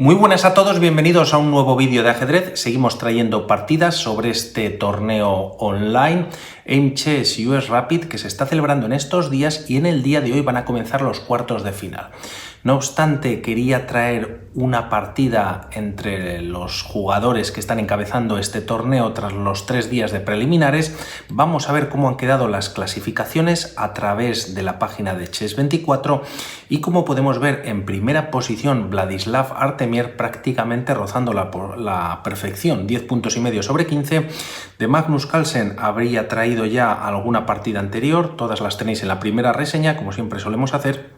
Muy buenas a todos, bienvenidos a un nuevo vídeo de ajedrez. Seguimos trayendo partidas sobre este torneo online Aim Chess US Rapid que se está celebrando en estos días y en el día de hoy van a comenzar los cuartos de final. No obstante, quería traer una partida entre los jugadores que están encabezando este torneo tras los 3 días de preliminares. Vamos a ver cómo han quedado las clasificaciones a través de la página de Chess24 y como podemos ver en primera posición Vladislav Artemiev prácticamente rozando la perfección, 10 puntos y medio sobre 15. De Magnus Carlsen habría traído ya alguna partida anterior, todas las tenéis en la primera reseña como siempre solemos hacer.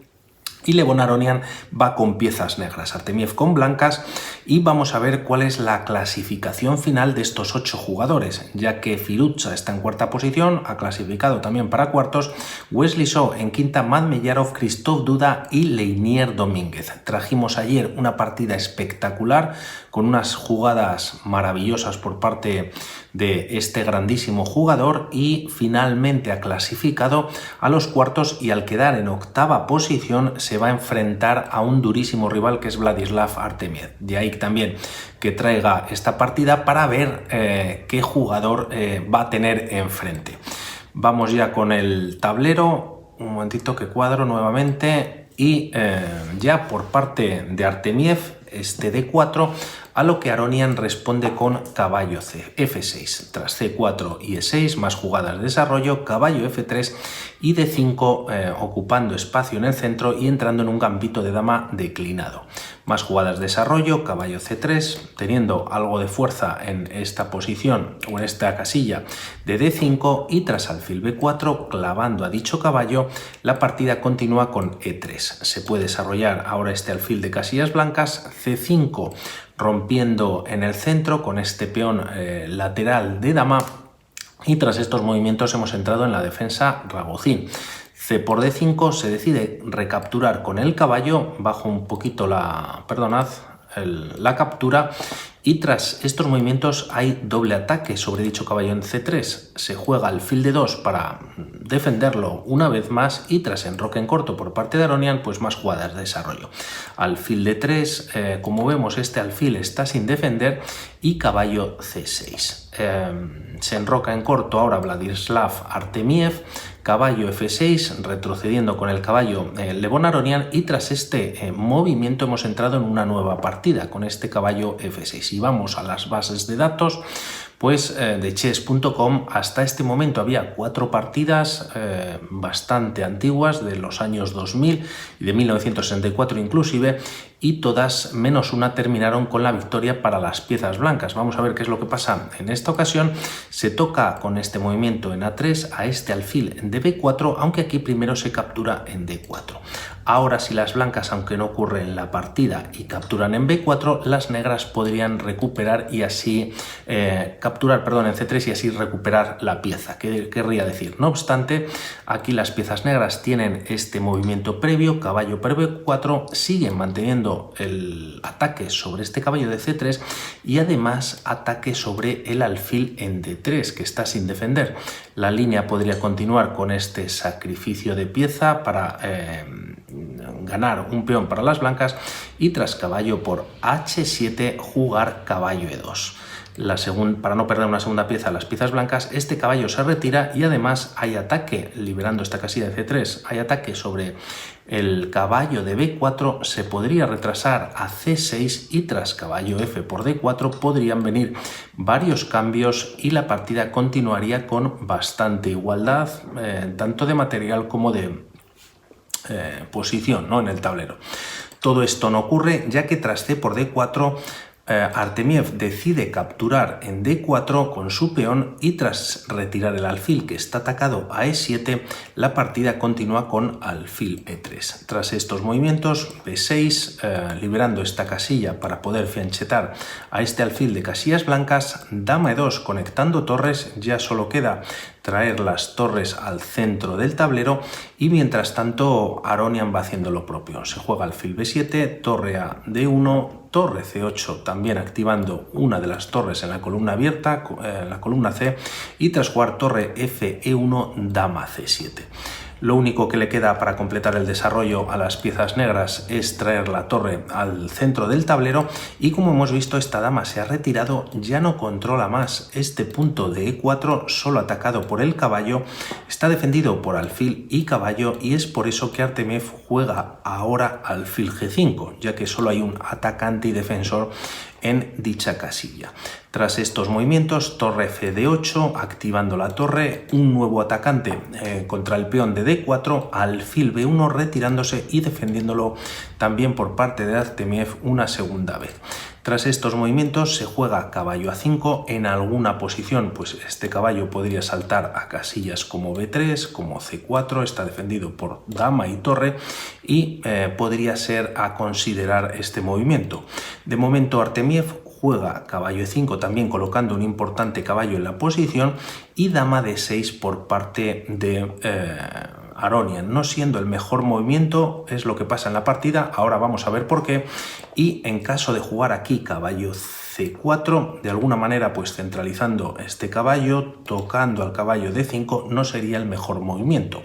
Y Levon Aronian va con piezas negras, Artemiev con blancas, y vamos a ver cuál es la clasificación final de estos 8 jugadores, ya que Firuza está en cuarta posición, ha clasificado también para cuartos, Wesley So en quinta, Madmeyarov, Christophe Duda y Leinier Domínguez. Trajimos ayer una partida espectacular con unas jugadas maravillosas por parte de este grandísimo jugador y finalmente ha clasificado a los cuartos y al quedar en octava posición se va a enfrentar a un durísimo rival que es Vladislav Artemiev. De ahí también que traiga esta partida para ver qué jugador va a tener enfrente. Vamos ya con el tablero, un momentito que cuadro nuevamente y ya por parte de Artemiev este D4, a lo que Aronian responde con caballo F6, tras C4 y E6, más jugadas de desarrollo, caballo F3 y D5 ocupando espacio en el centro y entrando en un gambito de dama declinado. Más jugadas de desarrollo, caballo C3, teniendo algo de fuerza en esta posición o en esta casilla de D5 y tras alfil B4, clavando a dicho caballo, la partida continúa con E3. Se puede desarrollar ahora este alfil de casillas blancas, C5, rompiendo en el centro con este peón lateral de dama y tras estos movimientos hemos entrado en la defensa Ragozín. C por D5 se decide recapturar con el caballo, bajo un poquito la captura y tras estos movimientos hay doble ataque sobre dicho caballo en C3. Se juega alfil de 2 para defenderlo una vez más y tras enroque en corto por parte de Aronian, pues más jugadas de desarrollo. Alfil de 3, como vemos este alfil está sin defender y caballo C6. Se enroca en corto ahora Vladislav Artemiev, caballo F6, retrocediendo con el caballo Levon Aronian y tras este movimiento hemos entrado en una nueva partida con este caballo F6. Y vamos a las bases de datos, pues de chess.com hasta este momento había 4 partidas bastante antiguas de los años 2000 y de 1964 inclusive, y todas menos una terminaron con la victoria para las piezas blancas. Vamos a ver qué es lo que pasa en esta ocasión. Se toca con este movimiento en A3 a este alfil de B4, aunque aquí primero se captura en D4. Ahora si las blancas, aunque no ocurre en la partida y capturan en B4, las negras podrían recuperar y así capturar en C3 y así recuperar la pieza, que querría decir. No obstante, aquí las piezas negras tienen este movimiento previo, caballo por B4, siguen manteniendo el ataque sobre este caballo de C3 y además ataque sobre el alfil en D3 que está sin defender. La línea podría continuar con este sacrificio de pieza para ganar un peón para las blancas y tras caballo por H7 jugar caballo E2. Para no perder una segunda pieza a las piezas blancas, este caballo se retira y además hay ataque, liberando esta casilla de C3, hay ataque sobre el caballo de B4, se podría retrasar a C6 y tras caballo F por D4 podrían venir varios cambios y la partida continuaría con bastante igualdad, tanto de material como de posición, ¿no?, en el tablero. Todo esto no ocurre ya que tras C por D4 Artemiev decide capturar en D4 con su peón y tras retirar el alfil que está atacado a E7, la partida continúa con alfil E3. Tras estos movimientos, B6, liberando esta casilla para poder fianchetar a este alfil de casillas blancas, dama E2 conectando torres, ya solo queda traer las torres al centro del tablero y mientras tanto Aronian va haciendo lo propio. Se juega alfil B7, torre a D1, torre C8 también activando una de las torres en la columna abierta, la columna C, y tras jugar torre F E1, dama C7. Lo único que le queda para completar el desarrollo a las piezas negras es traer la torre al centro del tablero y como hemos visto esta dama se ha retirado, ya no controla más este punto de E4, solo atacado por el caballo, está defendido por alfil y caballo y es por eso que Artemiev juega ahora alfil G5, ya que solo hay un atacante y defensor en dicha casilla. Tras estos movimientos, torre F8, activando la torre, un nuevo atacante contra el peón de D4, alfil B1 retirándose y defendiéndolo también por parte de Artemiev una segunda vez. Tras estos movimientos se juega caballo A5, en alguna posición pues este caballo podría saltar a casillas como B3, como C4, está defendido por dama y torre y podría ser a considerar este movimiento. De momento Artemiev juega caballo E5 también colocando un importante caballo en la posición y dama D6 por parte de Aronian, no siendo el mejor movimiento, es lo que pasa en la partida, ahora vamos a ver por qué, y en caso de jugar aquí caballo C4, de alguna manera pues centralizando este caballo, tocando al caballo D5, no sería el mejor movimiento,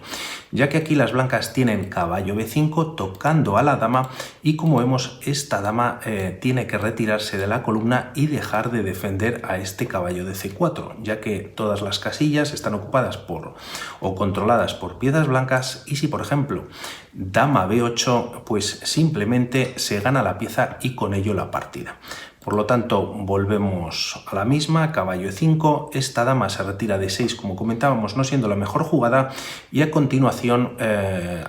ya que aquí las blancas tienen caballo B5 tocando a la dama y como vemos esta dama tiene que retirarse de la columna y dejar de defender a este caballo de C4, ya que todas las casillas están ocupadas por o controladas por piezas blancas y si por ejemplo dama B8 pues simplemente se gana la pieza y con ello la partida. Por lo tanto, volvemos a la misma, caballo E5, esta dama se retira de 6 como comentábamos, no siendo la mejor jugada y a continuación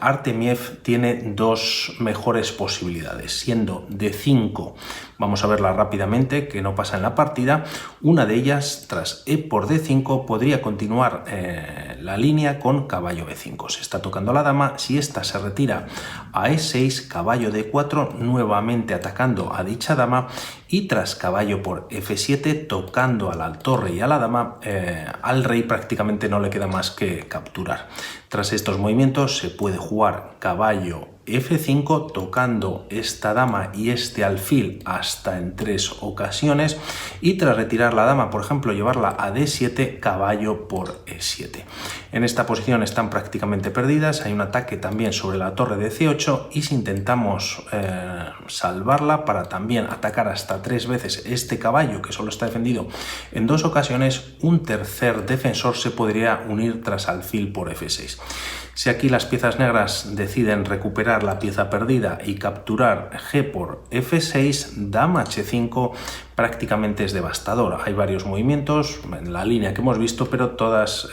Artemiev tiene dos mejores posibilidades, siendo D5, vamos a verla rápidamente que no pasa en la partida, una de ellas tras E por D5 podría continuar la línea con caballo B5, se está tocando la dama, si esta se retira a E6, caballo D4, nuevamente atacando a dicha dama y tras caballo por F7 tocando a la torre y a la dama, al rey prácticamente no le queda más que capturar. Tras estos movimientos se puede jugar caballo F5 tocando esta dama y este alfil hasta en 3 ocasiones y tras retirar la dama, por ejemplo, llevarla a D7, caballo por E7. En esta posición están prácticamente perdidas, hay un ataque también sobre la torre de C8 y si intentamos salvarla para también atacar hasta 3 veces este caballo que solo está defendido en 2 ocasiones, un tercer defensor se podría unir tras alfil por F6. Si aquí las piezas negras deciden recuperar la pieza perdida y capturar G por F6, dama H5 prácticamente es devastador. Hay varios movimientos en la línea que hemos visto, pero todas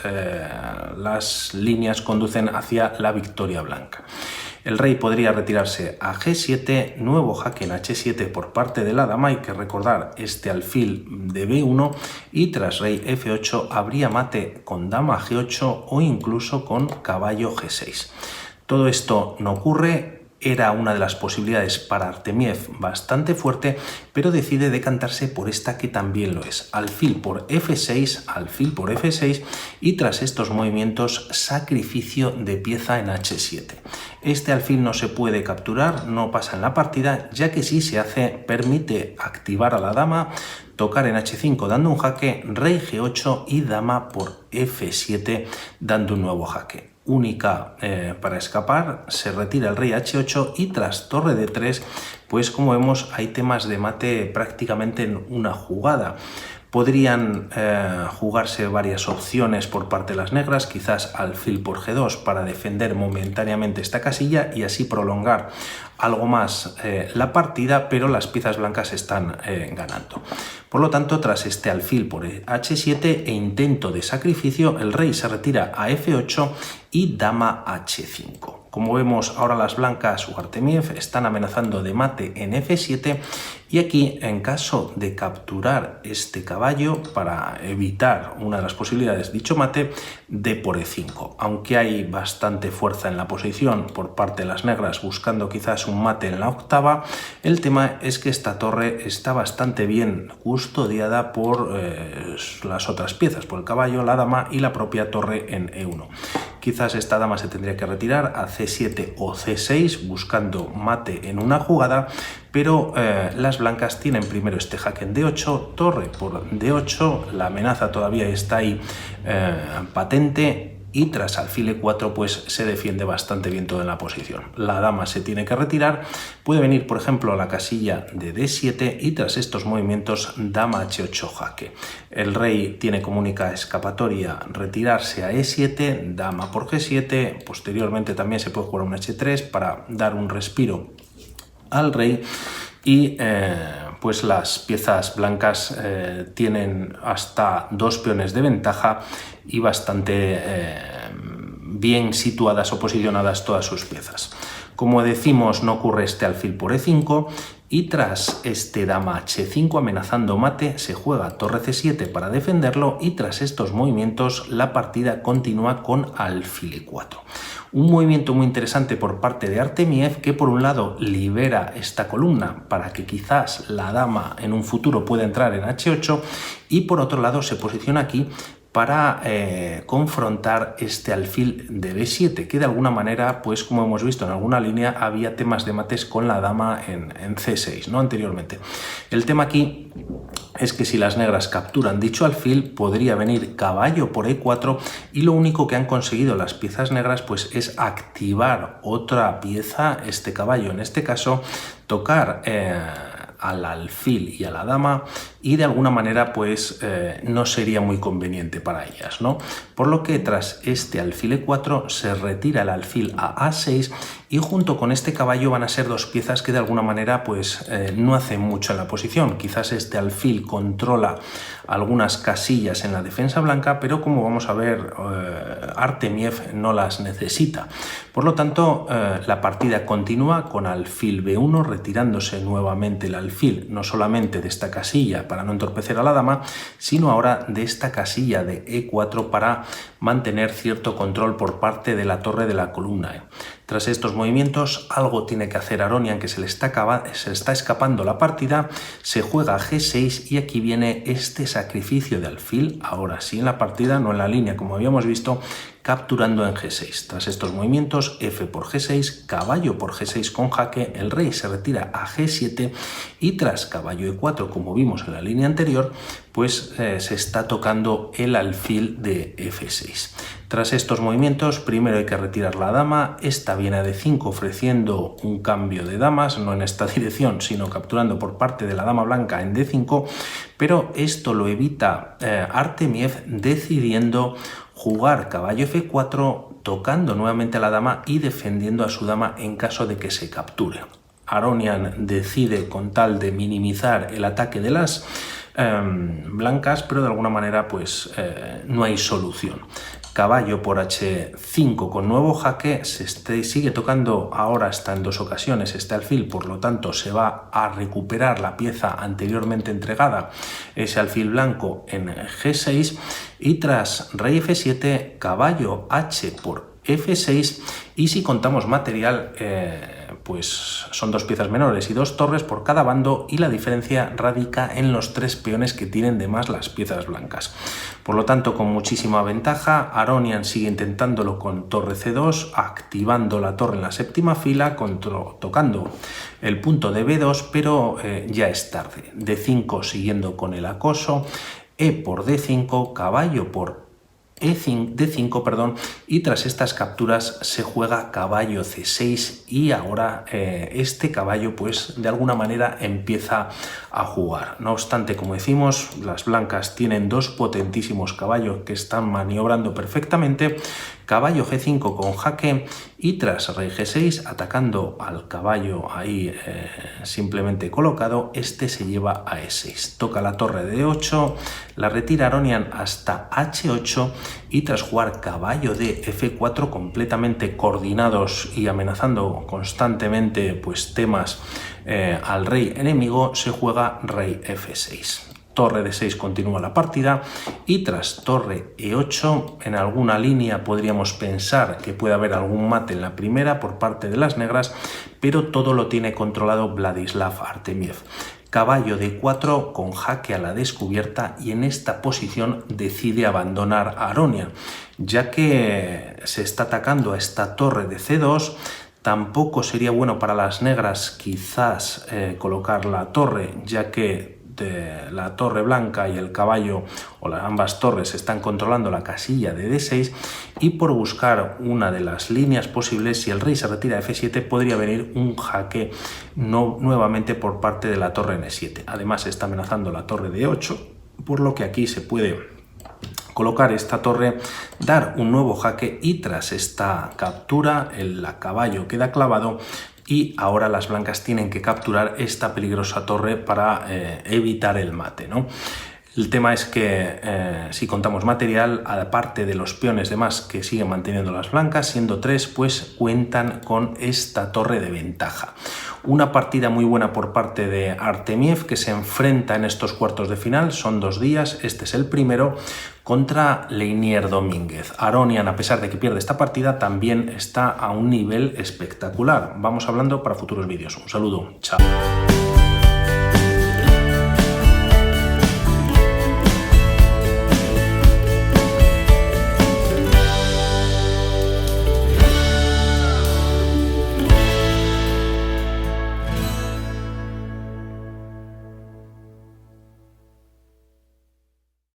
las líneas conducen hacia la victoria blanca. El rey podría retirarse a G7, nuevo jaque en H7 por parte de la dama, hay que recordar este alfil de B1 y tras rey F8 habría mate con dama G8 o incluso con caballo G6. Todo esto no ocurre. Era una de las posibilidades para Artemiev bastante fuerte, pero decide decantarse por esta que también lo es. Alfil por F6, alfil por F6 y tras estos movimientos sacrificio de pieza en H7. Este alfil no se puede capturar, no pasa en la partida, ya que si se hace permite activar a la dama, tocar en H5 dando un jaque, rey G8 y dama por F7 dando un nuevo jaque. Única para escapar, se retira el rey H8 y tras torre D3, pues como vemos hay temas de mate prácticamente en una jugada. Podrían jugarse varias opciones por parte de las negras, quizás alfil por G2 para defender momentáneamente esta casilla y así prolongar algo más la partida, pero las piezas blancas están ganando. Por lo tanto, tras este alfil por H7 e intento de sacrificio, el rey se retira a F8 y dama H5. Como vemos ahora las blancas o Artemiev están amenazando de mate en F7 y aquí en caso de capturar este caballo para evitar una de las posibilidades dicho mate, D por E5. Aunque hay bastante fuerza en la posición por parte de las negras buscando quizás un mate en la octava, el tema es que esta torre está bastante bien custodiada por las otras piezas, por el caballo, la dama y la propia torre en E1. Quizás esta dama se tendría que retirar a C7 o C6 buscando mate en una jugada, pero las blancas tienen primero este jaque en D8, torre por D8, la amenaza todavía está ahí patente y tras alfil e4 pues se defiende bastante bien todo en la posición. La dama se tiene que retirar, puede venir por ejemplo a la casilla de d7 y tras estos movimientos dama h8 jaque. El rey tiene como única escapatoria retirarse a e7, dama por g7, posteriormente también se puede jugar un h3 para dar un respiro al rey y pues las piezas blancas tienen hasta 2 peones de ventaja y bastante bien situadas o posicionadas todas sus piezas. Como decimos, no ocurre este alfil por e5 y tras este dama h5 amenazando mate se juega torre c7 para defenderlo y tras estos movimientos la partida continúa con alfil e4. Un movimiento muy interesante por parte de Artemiev que por un lado libera esta columna para que quizás la dama en un futuro pueda entrar en h8 y por otro lado se posiciona aquí para confrontar este alfil de b7, que de alguna manera, pues como hemos visto en alguna línea, había temas de mates con la dama en c6, ¿no? Anteriormente. El tema aquí es que si las negras capturan dicho alfil, podría venir caballo por e4 y lo único que han conseguido las piezas negras pues es activar otra pieza, este caballo en este caso, tocar al alfil y a la dama y de alguna manera pues no sería muy conveniente para ellas, ¿no? Por lo que tras este alfil e4 se retira el alfil a a6 y junto con este caballo van a ser dos piezas que de alguna manera pues no hacen mucho en la posición. Quizás este alfil controla algunas casillas en la defensa blanca, pero como vamos a ver Artemiev no las necesita. Por lo tanto la partida continúa con alfil b1 retirándose nuevamente el alfil no solamente de esta casilla para no entorpecer a la dama, sino ahora de esta casilla de e4 para mantener cierto control por parte de la torre de la columna E. Tras estos movimientos algo tiene que hacer Aronian, que se le está escapando la partida, se juega a g6 y aquí viene este sacrificio de alfil, ahora sí en la partida, no en la línea como habíamos visto, capturando en g6. Tras estos movimientos, f por g6, caballo por g6 con jaque, el rey se retira a g7 y tras caballo e4, como vimos en la línea anterior, pues se está tocando el alfil de f6. Tras estos movimientos, primero hay que retirar la dama, esta viene a d5 ofreciendo un cambio de damas, no en esta dirección, sino capturando por parte de la dama blanca en d5, pero esto lo evita Artemiev decidiendo jugar caballo f4, tocando nuevamente a la dama y defendiendo a su dama en caso de que se capture. Aronian decide con tal de minimizar el ataque de las blancas, pero de alguna manera pues no hay solución. Caballo por h5 con nuevo jaque, sigue tocando ahora hasta en 2 ocasiones este alfil, por lo tanto se va a recuperar la pieza anteriormente entregada, ese alfil blanco en g6 y tras rey f7, caballo h por f6 y si contamos material pues son 2 piezas menores y 2 torres por cada bando y la diferencia radica en los 3 peones que tienen de más las piezas blancas. Por lo tanto, con muchísima ventaja, Aronian sigue intentándolo con torre c2, activando la torre en la séptima fila, tocando el punto de b2, pero ya es tarde. d5 siguiendo con el acoso, e por d5, caballo por d5, perdón, y tras estas capturas se juega caballo c6 y ahora este caballo pues de alguna manera empieza a jugar. No obstante, como decimos, las blancas tienen 2 potentísimos caballos que están maniobrando perfectamente, caballo g5 con jaque y tras rey g6 atacando al caballo ahí simplemente colocado, este se lleva a e6, toca la torre de d8, la retira Aronian hasta h8 y tras jugar caballo de f4 completamente coordinados y amenazando constantemente pues temas al rey enemigo, se juega rey f6. Torre de 6 continúa la partida y tras torre e8 en alguna línea podríamos pensar que puede haber algún mate en la primera por parte de las negras, pero todo lo tiene controlado Vladislav Artemiev. Caballo de 4 con jaque a la descubierta y en esta posición decide abandonar a Aronian, ya que se está atacando a esta torre de c2. Tampoco sería bueno para las negras quizás colocar la torre, ya que de la torre blanca y el caballo, o ambas torres, están controlando la casilla de D6, y por buscar una de las líneas posibles, si el rey se retira a F7, podría venir un jaque nuevamente por parte de la torre N7. Además, se está amenazando la torre D8, por lo que aquí se puede colocar esta torre, dar un nuevo jaque, y tras esta captura el caballo queda clavado y ahora las blancas tienen que capturar esta peligrosa torre para evitar el mate, ¿no? El tema es que si contamos material, aparte de los peones de más que siguen manteniendo las blancas, siendo 3, pues cuentan con esta torre de ventaja. Una partida muy buena por parte de Artemiev, que se enfrenta en estos cuartos de final, son 2 días, este es el primero, contra Leinier Domínguez. Aronian, a pesar de que pierde esta partida, también está a un nivel espectacular. Vamos hablando para futuros vídeos. Un saludo, chao.